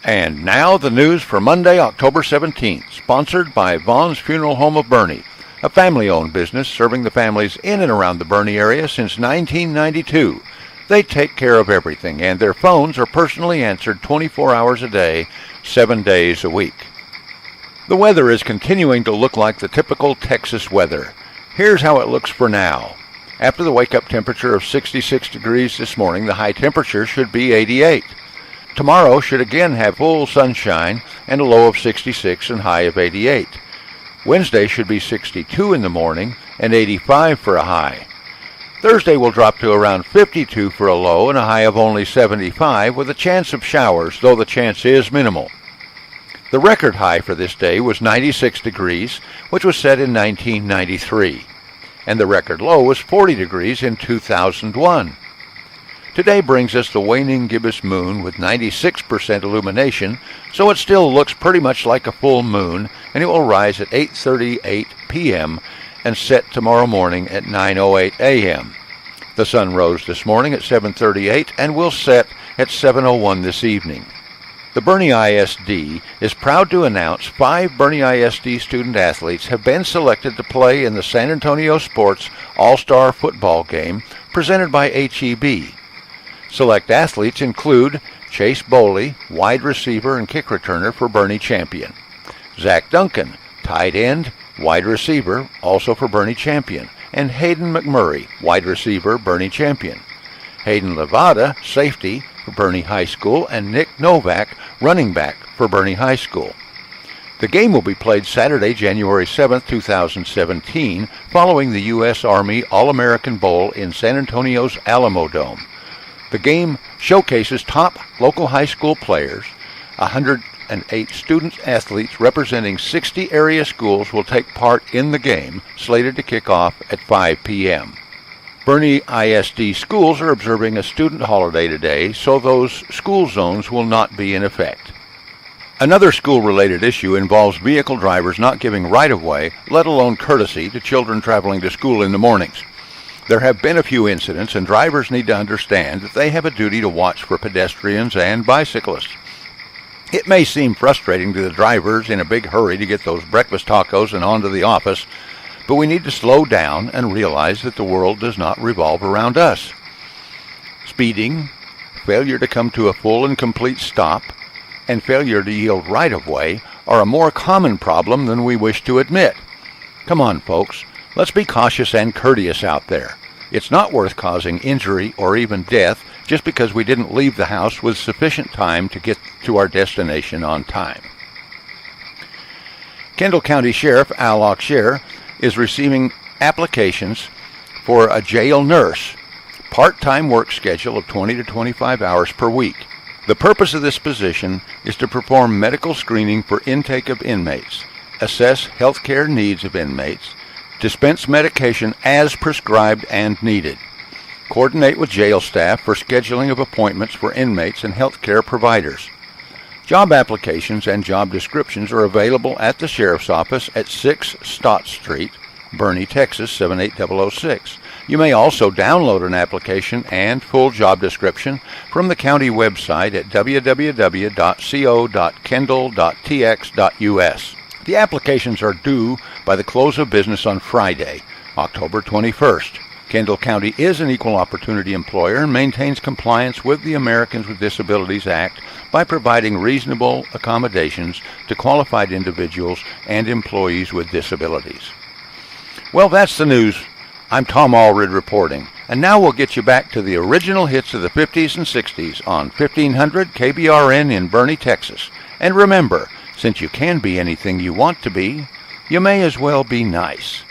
And now the news for Monday, October 17th, sponsored by Vaughn's Funeral Home of Boerne, a family-owned business serving the families in and around the Boerne area since 1992. They take care of everything, and their phones are personally answered 24 hours a day, 7 days a week. The weather is continuing to look like the typical Texas weather. Here's how it looks for now. After the wake-up temperature of 66 degrees this morning, the high temperature should be 88. Tomorrow should again have full sunshine and a low of 66 and high of 88. Wednesday should be 62 in the morning and 85 for a high. Thursday will drop to around 52 for a low and a high of only 75 with a chance of showers, though the chance is minimal. The record high for this day was 96 degrees, which was set in 1993, and the record low was 40 degrees in 2001. Today brings us the waning gibbous moon with 96% illumination, so it still looks pretty much like a full moon, and it will rise at 8:38 p.m. and set tomorrow morning at 9:08 a.m. The sun rose this morning at 7:38 and will set at 7:01 this evening. The Boerne ISD is proud to announce 5 Boerne ISD student athletes have been selected to play in the San Antonio Sports All-Star Football game presented by HEB. Select athletes include Chase Boley, wide receiver and kick returner for Boerne Champion; Zach Duncan, tight end, wide receiver, also for Boerne Champion; and Hayden McMurray, wide receiver, Boerne Champion; Hayden Levada, safety for Boerne High School; and Nick Novak, running back for Boerne High School. The game will be played Saturday, January 7, 2017, following the U.S. Army All-American Bowl in San Antonio's Alamo Dome. The game showcases top local high school players. 108 student-athletes representing 60 area schools will take part in the game, slated to kick off at 5 p.m. Boerne ISD schools are observing a student holiday today, so those school zones will not be in effect. Another school-related issue involves vehicle drivers not giving right-of-way, let alone courtesy, to children traveling to school in the mornings. There have been a few incidents, and drivers need to understand that they have a duty to watch for pedestrians and bicyclists. It may seem frustrating to the drivers in a big hurry to get those breakfast tacos and on to the office, but we need to slow down and realize that the world does not revolve around us. Speeding, failure to come to a full and complete stop, and failure to yield right-of-way are a more common problem than we wish to admit. Come on, folks. Let's be cautious and courteous out there. It's not worth causing injury or even death just because we didn't leave the house with sufficient time to get to our destination on time. Kendall County Sheriff Al Oksher is receiving applications for a jail nurse, part-time work schedule of 20 to 25 hours per week. The purpose of this position is to perform medical screening for intake of inmates, assess health care needs of inmates, dispense medication as prescribed and needed, coordinate with jail staff for scheduling of appointments for inmates and health care providers. Job applications and job descriptions are available at the Sheriff's Office at 6 Stott Street, Boerne, Texas 78006. You may also download an application and full job description from the county website at www.co.kendall.tx.us. The applications are due by the close of business on Friday, October 21st. Kendall County is an equal opportunity employer and maintains compliance with the Americans with Disabilities Act by providing reasonable accommodations to qualified individuals and employees with disabilities. Well, that's the news. I'm Tom Allred reporting, and now we'll get you back to the original hits of the 50s and 60s on 1500 KBRN in Boerne, Texas. And remember, since you can be anything you want to be, you may as well be nice.